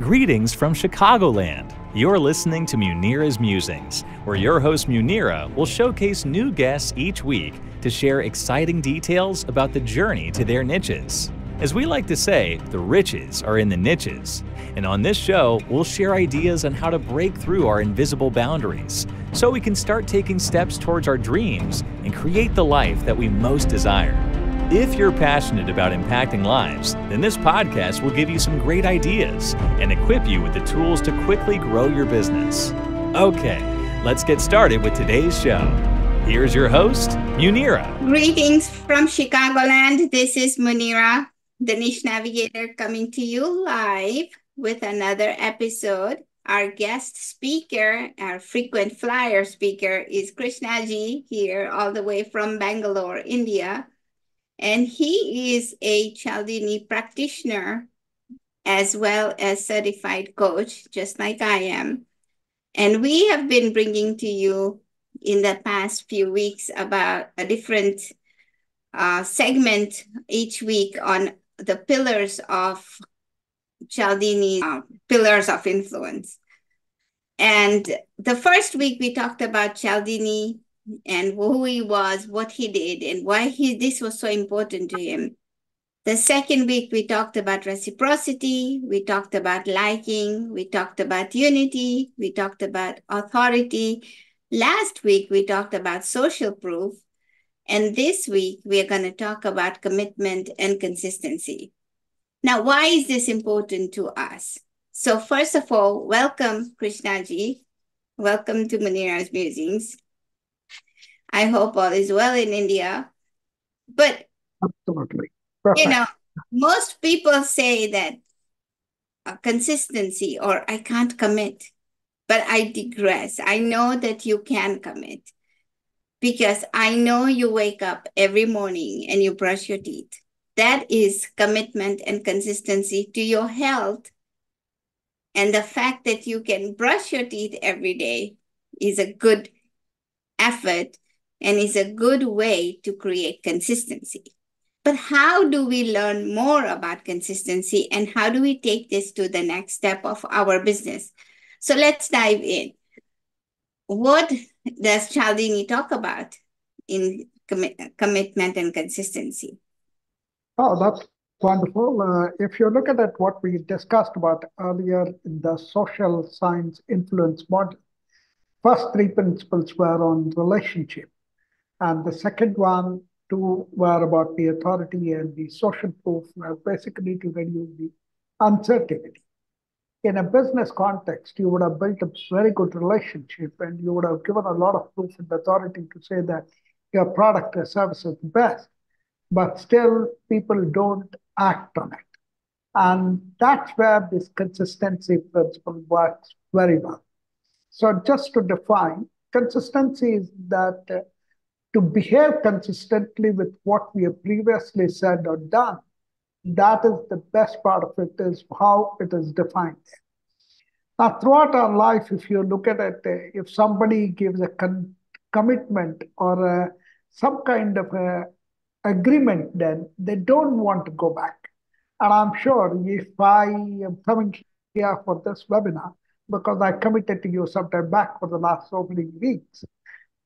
Greetings from Chicagoland. You're listening to Munira's Musings, where your host Munira will showcase new guests each week to share exciting details about the journey to their niches. As we like to say, the riches are in the niches. And on this show, we'll share ideas on how to break through our invisible boundaries so we can start taking steps towards our dreams and create the life that we most desire. If you're passionate about impacting lives, then this podcast will give you some great ideas and equip you with the tools to quickly grow your business. Okay, let's get started with today's show. Here's your host, Munira. Greetings from Chicagoland. This is Munira, the Niche Navigator, coming to you live with another episode. Our guest speaker, our frequent flyer speaker, is Krishnaji here all the way from Bangalore, India. And he is a Cialdini practitioner as well as certified coach, just like I am. And we have been bringing to you in the past few weeks about a different segment each week on the pillars of Cialdini, pillars of influence. And the first week we talked about Cialdini and who he was, what he did, and why this was so important to him. The second week, we talked about reciprocity, we talked about liking, we talked about unity, we talked about authority. Last week, we talked about social proof. And this week, we are going to talk about commitment and consistency. Now, why is this important to us? So first of all, welcome, Krishnaji. Welcome to Munira's Musings. I hope all is well in India. But, absolutely. Perfect. Most people say that consistency or I can't commit, but I digress. I know that you can commit because I know you wake up every morning and you brush your teeth. That is commitment and consistency to your health. And the fact that you can brush your teeth every day is a good effort and is a good way to create consistency. But how do we learn more about consistency and how do we take this to the next step of our business? So let's dive in. What does Cialdini talk about in commitment and consistency? Oh, that's wonderful. If you look at it, what we discussed about earlier in the social science influence model, first three principles were on relationship. And the second two were about the authority, and the social proof were basically to reduce the uncertainty. In a business context, you would have built a very good relationship and you would have given a lot of proof and authority to say that your product or service is the best, but still people don't act on it. And that's where this consistency principle works very well. So just to define, consistency is that to behave consistently with what we have previously said or done, that is the best part of it, is how it is defined. Now, throughout our life, if you look at it, if somebody gives a commitment or some kind of agreement, then they don't want to go back. And I'm sure if I am coming here for this webinar, because I committed to you sometime back for the last so many weeks,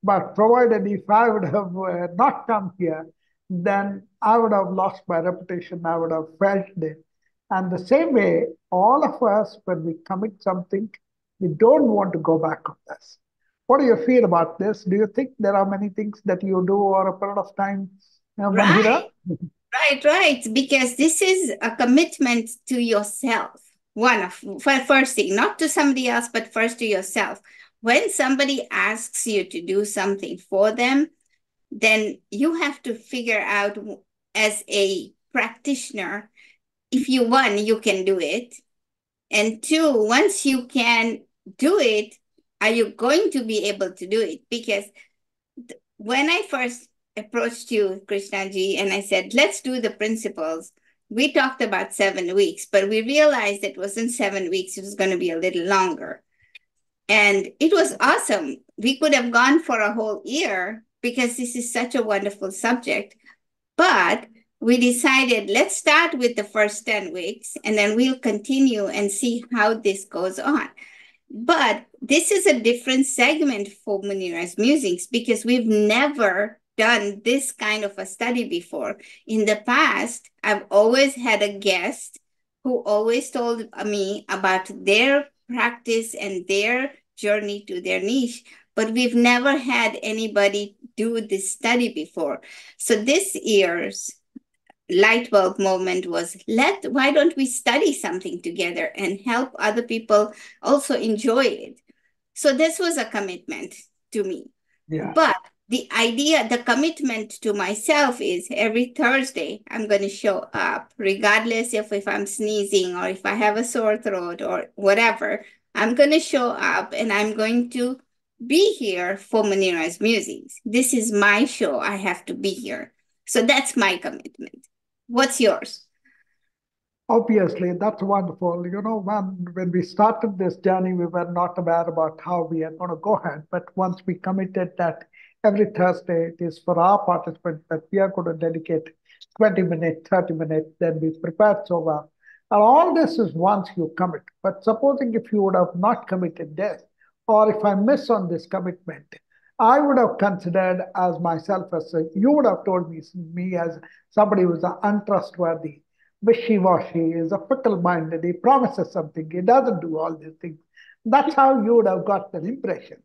but provided if I would have not come here, then I would have lost my reputation, I would have felt it. And the same way, all of us, when we commit something, we don't want to go back on this. What do you feel about this? Do you think there are many things that you do over a period of time, Munira? Right. Because this is a commitment to yourself. First thing, not to somebody else, but first to yourself. When somebody asks you to do something for them, then you have to figure out as a practitioner, if you can do it. And two, once you can do it, are you going to be able to do it? Because when I first approached you, Krishnaji, and I said, let's do the principles, we talked about 7 weeks, but we realized it wasn't 7 weeks. It was going to be a little longer. And it was awesome. We could have gone for a whole year because this is such a wonderful subject. But we decided let's start with the first 10 weeks and then we'll continue and see how this goes on. But this is a different segment for Munira's Musings because we've never done this kind of a study before. In the past, I've always had a guest who always told me about their practice and their journey to their niche, but we've never had anybody do this study before. So this year's light bulb moment was why don't we study something together and help other people also enjoy it. So this was a commitment to me. Yeah. But the commitment to myself is every Thursday I'm going to show up regardless of if I'm sneezing or if I have a sore throat or whatever. I'm going to show up and I'm going to be here for Munira's Musings. This is my show. I have to be here. So that's my commitment. What's yours? Obviously, that's wonderful. When we started this journey, we were not aware about how we are going to go ahead. But once we committed that every Thursday it is for our participants that we are going to dedicate 20 minutes, 30 minutes, then we prepared so well. And all this is once you commit. But supposing if you would have not committed this, or if I miss on this commitment, I would have considered as myself as you would have told me as somebody who is untrustworthy, wishy-washy, is a fickle-minded, he promises something, he doesn't do all these things. That's how you would have got that impression.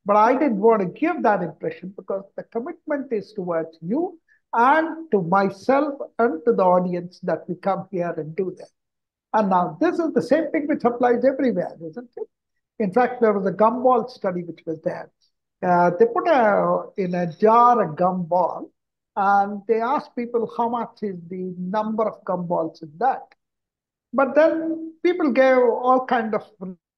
But I didn't want to give that impression because the commitment is towards you and to myself and to the audience that we come here and do that. And now this is the same thing which applies everywhere, isn't it? In fact, there was a gumball study which was there. They put in a jar a gumball and they asked people how much is the number of gumballs in that. But then people gave all kind of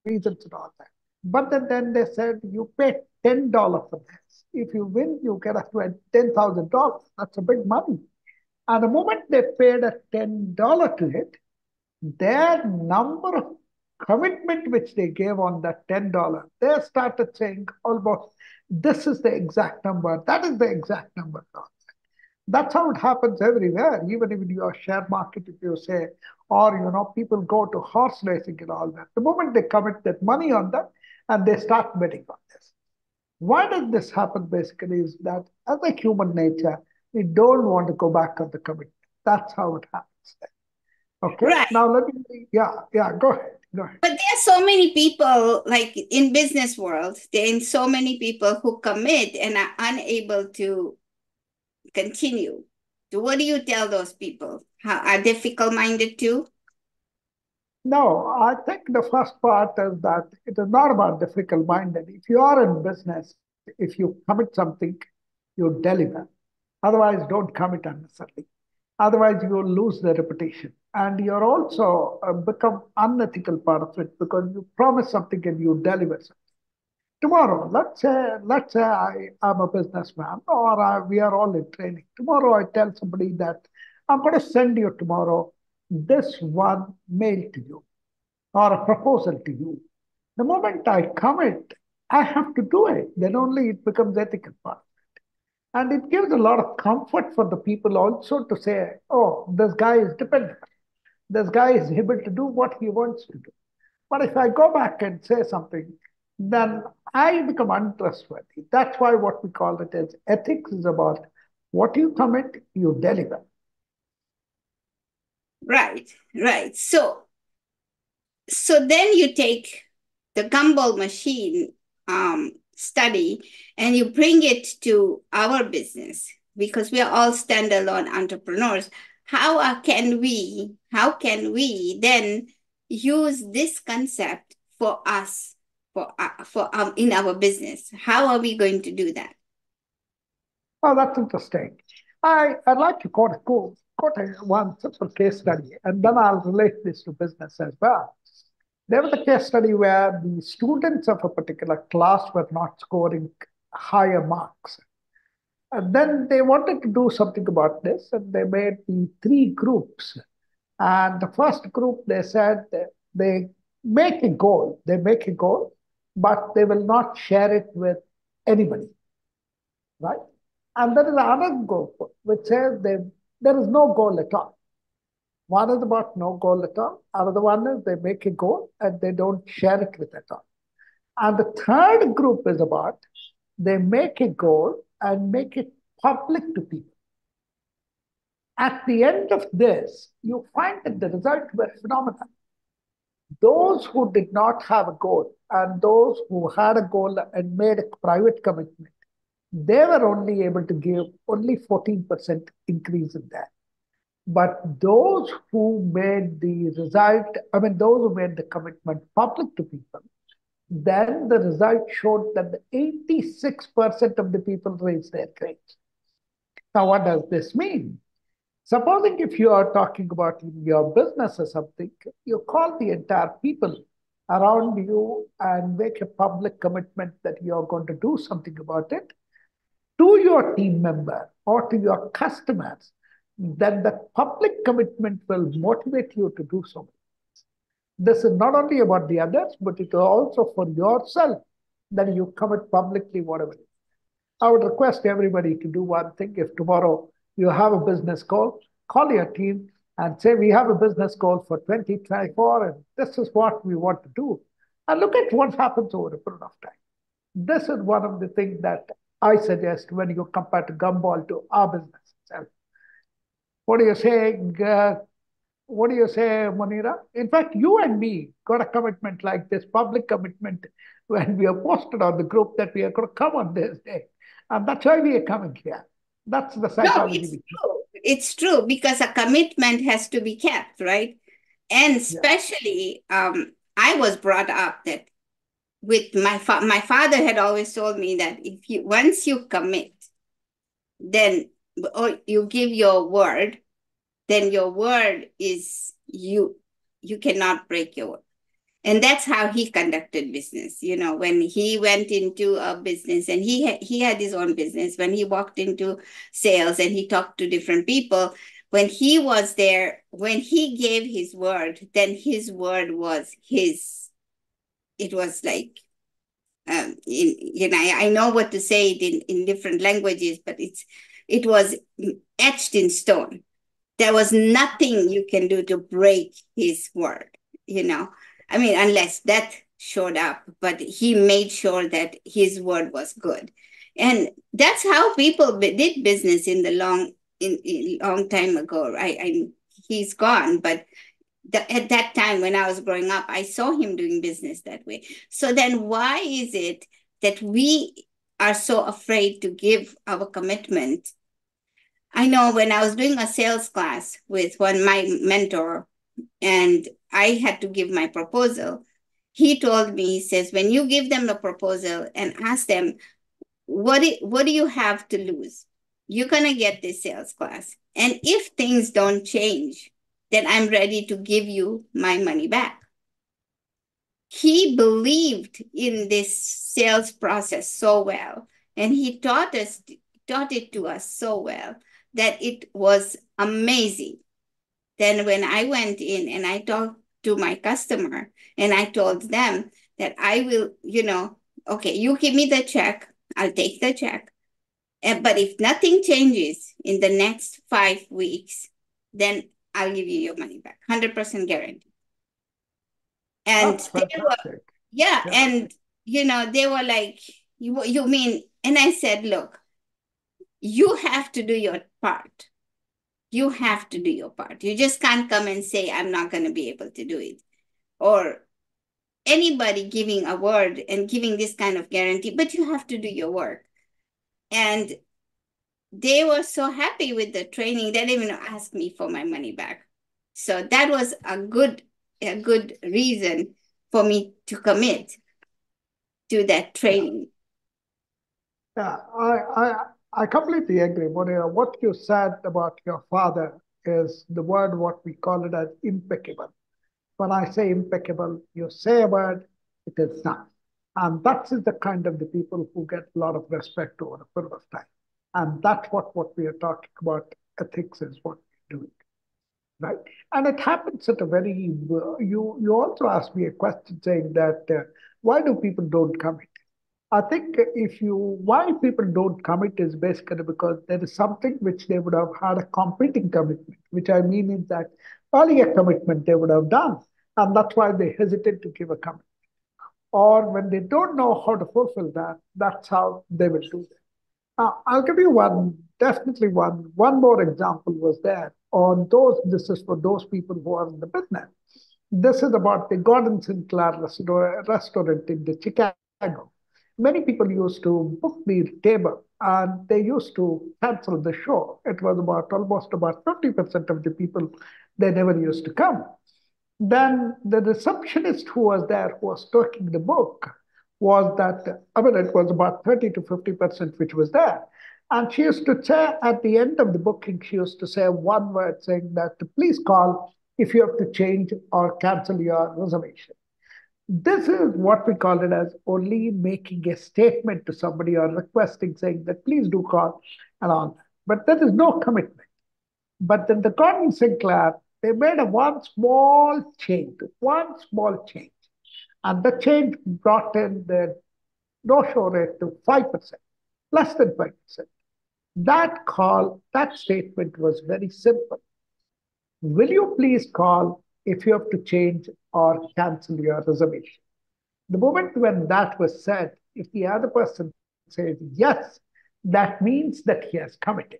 reasons and all that. But then they said you pay $10 for this. If you win, you get up to $10,000. That's a big money. And the moment they paid a $10 to it, their number of commitment which they gave on that $10, they started saying almost, this is the exact number, that is the exact number. That's how it happens everywhere, even in your share market, if you say, or people go to horse racing and all that. The moment they commit that money on that and they start betting on this. Why does this happen basically is that as a human nature, we don't want to go back on the commitment. That's how it happens. Okay. Right. Now let me, yeah, go ahead. Go ahead. But there are so many people, like in business world, there are so many people who commit and are unable to continue. So what do you tell those people? How are they fickle-minded too? No, I think the first part is that it is not about the fickle-minded. If you are in business, if you commit something, you deliver. Otherwise, don't commit unnecessarily. Otherwise, you will lose the reputation. And you're also become unethical part of it because you promise something and you deliver something. Tomorrow, let's say I am a businessman or we are all in training. Tomorrow, I tell somebody that I'm going to send you tomorrow this one mail to you or a proposal to you. The moment I commit, I have to do it. Then only it becomes ethical part. And it gives a lot of comfort for the people also to say, oh, this guy is dependent. This guy is able to do what he wants to do. But if I go back and say something, then I become untrustworthy. That's why what we call it as ethics is about what you commit, you deliver. Right, right. So then you take the gumball machine study and you bring it to our business because we are all standalone entrepreneurs. Can we then use this concept for us for in our business? How are we going to do that? Oh, that's interesting. I'd like to quote one simple case study, and then I'll relate this to business as well. There was a case study where the students of a particular class were not scoring higher marks. And then they wanted to do something about this, and they made the three groups. And the first group, they said they they make a goal, but they will not share it with anybody, right? And there is another group which says there is no goal at all. One is about no goal at all. Another one is they make a goal and they don't share it with at all. And the third group is about they make a goal and make it public to people. At the end of this, you find that the results were phenomenal. Those who did not have a goal and those who had a goal and made a private commitment, they were only able to give only 14% increase in that. But those who made the result, I mean, those who made the commitment public to people, then the result showed that the 86% of the people raised their grades. Now, what does this mean? Supposing if you are talking about your business or something, you call the entire people around you and make a public commitment that you are going to do something about it to your team member or to your customers, then the public commitment will motivate you to do so. This is not only about the others, but it is also for yourself that you commit publicly whatever it is. I would request everybody to do one thing. If tomorrow you have a business goal, call your team and say, we have a business goal for 2024, and this is what we want to do. And look at what happens over a period of time. This is one of the things that I suggest when you compare to Gumball to our business itself. What do you say? What do you say, Munira? In fact, you and me got a commitment like this, public commitment, when we are posted on the group that we are going to come on this day. And that's why we are coming here. That's the No, psychology. it's true. It's true because a commitment has to be kept, right? And especially, I was brought up that with my father had always told me that if you once you commit, then or you give your word, then your word is you cannot break your word. And that's how he conducted business. You know, when he went into a business and he had his own business, when he walked into sales and he talked to different people, when he was there, when he gave his word, then his word was his. It was like, I know what to say it in different languages, but it was etched in stone. There was nothing you can do to break his word, I mean, unless death showed up, but he made sure that his word was good. And that's how people did business in the long time ago, right? He's gone, but at that time when I was growing up, I saw him doing business that way. So then why is it that we are so afraid to give our commitment? I know when I was doing a sales class with my mentor, and I had to give my proposal, he told me, he says, when you give them a proposal and ask them, what do you have to lose? You're going to get this sales class. And if things don't change, then I'm ready to give you my money back. He believed in this sales process so well, and he taught it to us so well that it was amazing. Then when I went in and I talked to my customer and I told them that I will, okay, you give me the check, I'll take the check. But if nothing changes in the next 5 weeks, then I'll give you your money back, 100% guarantee. And That's fantastic. and they were like, you mean? And I said, look, you have to do your part. You have to do your part. You just can't come and say, I'm not going to be able to do it. Or anybody giving a word and giving this kind of guarantee, but you have to do your work. And they were so happy with the training, they didn't even ask me for my money back. So that was a good reason for me to commit to that training. Yeah, I completely agree. What you said about your father is the word, what we call it as impeccable. When I say impeccable, you say a word, it is done. And that is the kind of the people who get a lot of respect over a period of time. And that's what we are talking about. Ethics is what we're doing, right? And it happens at a very, you also asked me a question saying that why do people don't commit? I think why people don't commit is basically because there is something which they would have had a competing commitment, which I mean is that earlier commitment they would have done. And that's why they hesitate to give a commitment. Or when they don't know how to fulfill that, that's how they will do it. I'll give you definitely one more example was there on this is for those people who are in the business. This is about the Gordon Sinclair restaurant in the Chicago. Many people used to book the table and they used to cancel the show. It was about almost about 50% of the people, they never used to come. Then the receptionist who was there, who was taking the book, was that, I mean, it was about 30 to 50% which was there. And she used to say at the end of the booking, she used to say one word saying that please call if you have to change or cancel your reservation. This is what we call it as only making a statement to somebody or requesting, saying that please do call and all. But there is no commitment. But then the Gordon Sinclair, they made a one small change. And the change brought in the no-show rate to 5%, less than 5%. That statement was very simple. Will you please call if you have to change or cancel your reservation? The moment when that was said, if the other person says yes, that means that he has committed.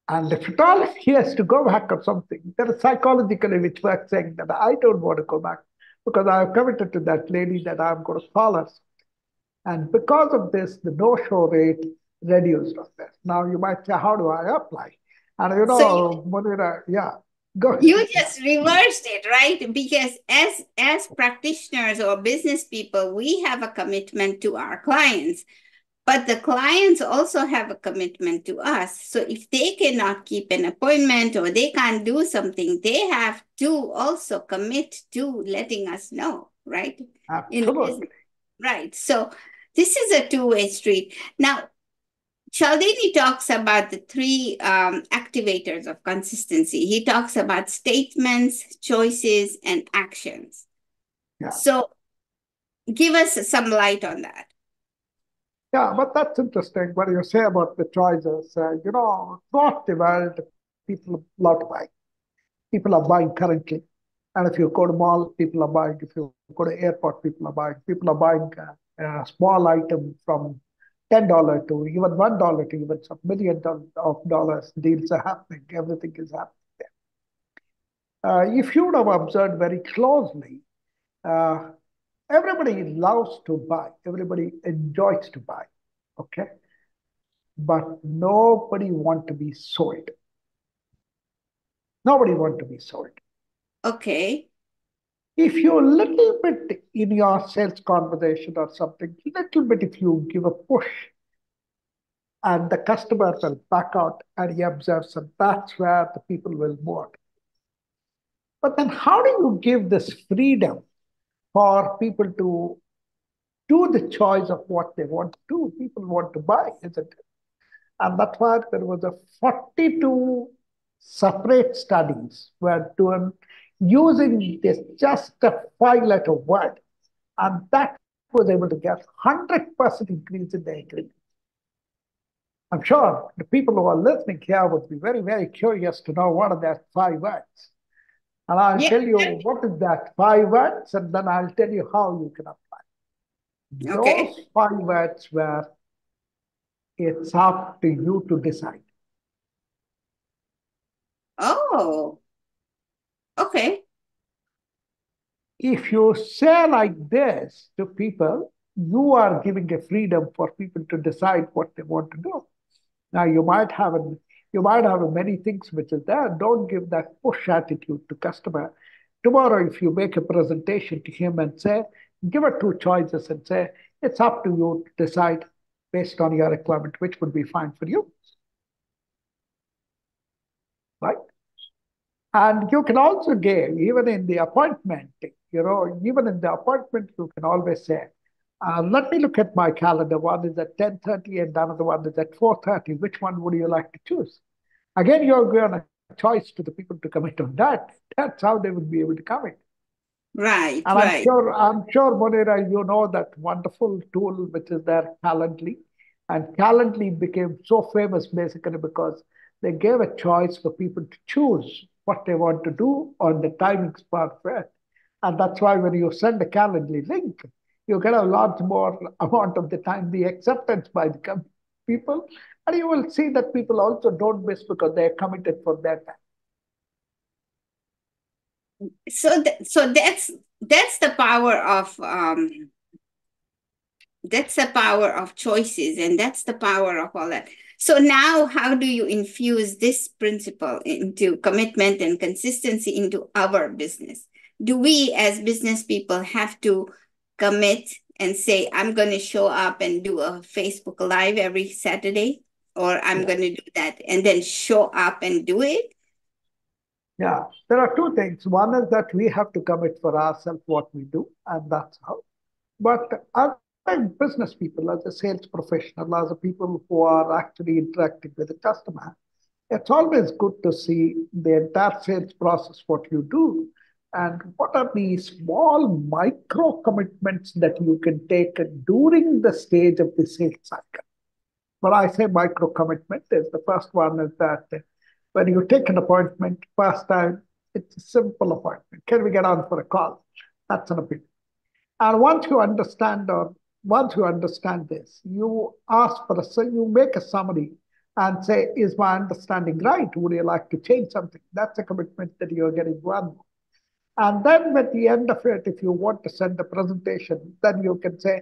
And if at all he has to go back or something, there is psychologically which works saying that I don't want to go back because I have committed to that lady that I'm going to call her. And because of this, the no-show rate reduced on this. Now you might say, how do I apply? And So Munira, yeah, go ahead. you just reversed it, right? Because as practitioners or business people, we have a commitment to our clients. But the clients also have a commitment to us. So if they cannot keep an appointment or they can't do something, they have to also commit to letting us know, right? Absolutely. Right. So this is a two-way street. Now, Cialdini talks about the three activators of consistency. He talks about statements, choices, and actions. Yeah. So give us some light on that. Yeah, but that's interesting what you say about the choices. Throughout the world, people love to buy. People are buying currently. And if you go to mall, people are buying. If you go to airport, people are buying. People are buying a small item from $10 to even $1 to even some million of dollars. Deals are happening. Everything is happening there. If you would have observed very closely, uh, everybody loves to buy. Everybody enjoys to buy. Okay. But nobody want to be sold. Nobody want to be sold. Okay. If you a little bit in your sales conversation or something, little bit if you give a push and the customer will back out and he observes, and that's where the people will move. But then how do you give this freedom for people to do the choice of what they want to do? People want to buy, isn't it? And that's why there was a 42 separate studies were done using this just a 5-letter word. And that was able to get 100% increase in the agreement. I'm sure the people who are listening here would be very, very curious to know what are that 5 words. And I'll tell you what is that 5 words, and then I'll tell you how you can apply. Okay. Those 5 words were, it's up to you to decide. Oh, okay. If you say like this to people, you are giving a freedom for people to decide what they want to do. Now you might have many things which is there. Don't give that push attitude to customer. Tomorrow, if you make a presentation to him and say, give her 2 choices and say, it's up to you to decide based on your requirement, which would be fine for you. Right? And you can also give, even in the appointment, even in the appointment, you can always say, let me look at my calendar. One is at 10:30 and another one is at 4:30. Which one would you like to choose? Again, you're given a choice to the people to commit on that. That's how they would be able to commit. Right, And right. I'm sure, Monira, you know that wonderful tool which is there, Calendly. And Calendly became so famous basically because they gave a choice for people to choose what they want to do on the timings part of it. And that's why when you send a Calendly link, you get a lot more amount of the time, the acceptance by the people. And you will see that people also don't miss because they're committed for their time. So that's the power of choices, and that's the power of all that. So now, how do you infuse this principle into commitment and consistency into our business? Do we as business people have to commit and say, I'm going to show up and do a Facebook Live every Saturday, or I'm going to do that, and then show up and do it? Yeah, there are two things. One is that we have to commit for ourselves what we do, and that's how. But as business people, as a sales professional, as a people who are actually interacting with the customer, it's always good to see the entire sales process, what you do, and what are the small micro commitments that you can take during the stage of the sales cycle. When I say micro commitment, is the first one is that when you take an appointment first time, it's a simple appointment. Can we get on for a call? That's an opinion. And once you understand this, you ask for you make a summary and say, is my understanding right? Would you like to change something? That's a commitment that you're getting one. And then at the end of it, if you want to send a presentation, then you can say,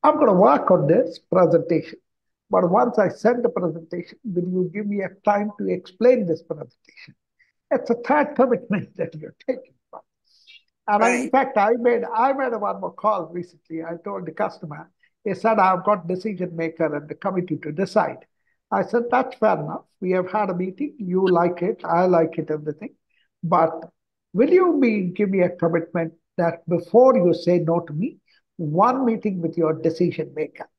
I'm going to work on this presentation. But once I send the presentation, will you give me a time to explain this presentation? It's a third commitment that you're taking. And in fact, I made one more call recently. I told the customer, he said, I've got decision maker and the committee to decide. I said, that's fair enough. We have had a meeting. You like it. I like it, everything. But will you give me a commitment that before you say no to me, one meeting with your decision maker?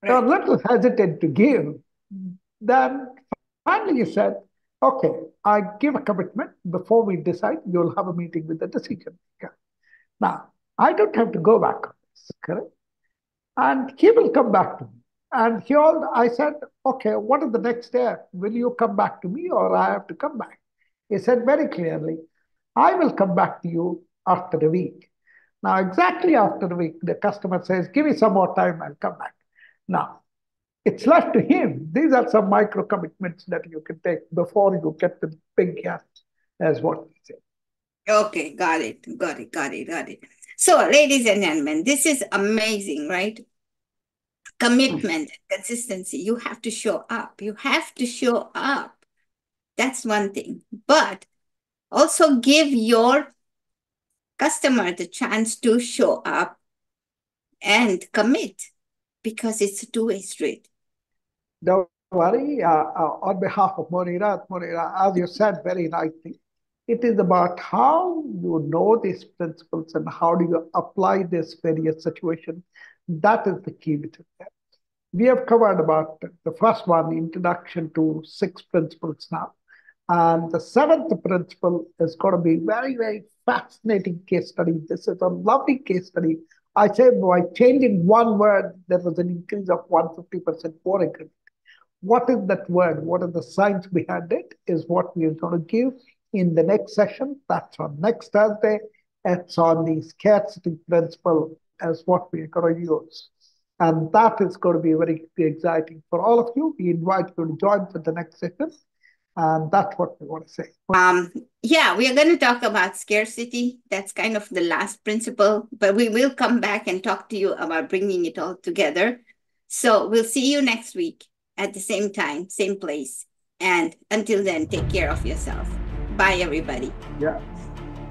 Right. They're a little hesitant to give. Then finally he said, okay, I give a commitment. Before we decide, you'll have a meeting with the decision maker. Now, I don't have to go back on this, correct? And he will come back to me. And I said, okay, what is the next step? Will you come back to me or I have to come back? He said very clearly, I will come back to you after a week. Now, exactly after a week, the customer says, give me some more time, I'll come back. Now, it's left to him. These are some micro commitments that you can take before you get the big yes, as what we say. Okay, got it. So, ladies and gentlemen, this is amazing, right? Commitment, consistency. You have to show up. That's one thing. But also give your customer the chance to show up and commit, because it's a two-way street. Don't worry. On behalf of Munira, as you said very nicely, it is about how you know these principles and how do you apply this various situation. That is the key to that. We have covered about the first one, introduction to 6 principles now. And the 7th principle is going to be very, very fascinating case study. This is a lovely case study. I say by changing one word, there was an increase of 150% more increment. What is that word? What is the science behind it is what we are going to give in the next session. That's on next Thursday. It's on the scarcity principle as what we are going to use. And that is going to be very exciting for all of you. We invite you to join for the next session. And that's what we want to say. Yeah, we are going to talk about scarcity. That's kind of the last principle, but we will come back and talk to you about bringing it all together. So we'll see you next week at the same time, same place. And until then, take care of yourself. Bye, everybody. Yeah.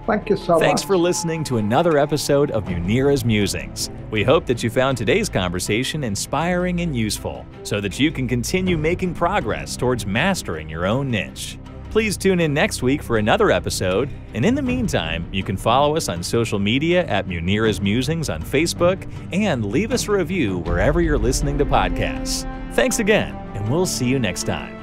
Thank you so much. Thanks for listening to another episode of Munira's Musings. We hope that you found today's conversation inspiring and useful so that you can continue making progress towards mastering your own niche. Please tune in next week for another episode, and in the meantime, you can follow us on social media at Munira's Musings on Facebook and leave us a review wherever you're listening to podcasts. Thanks again, and we'll see you next time.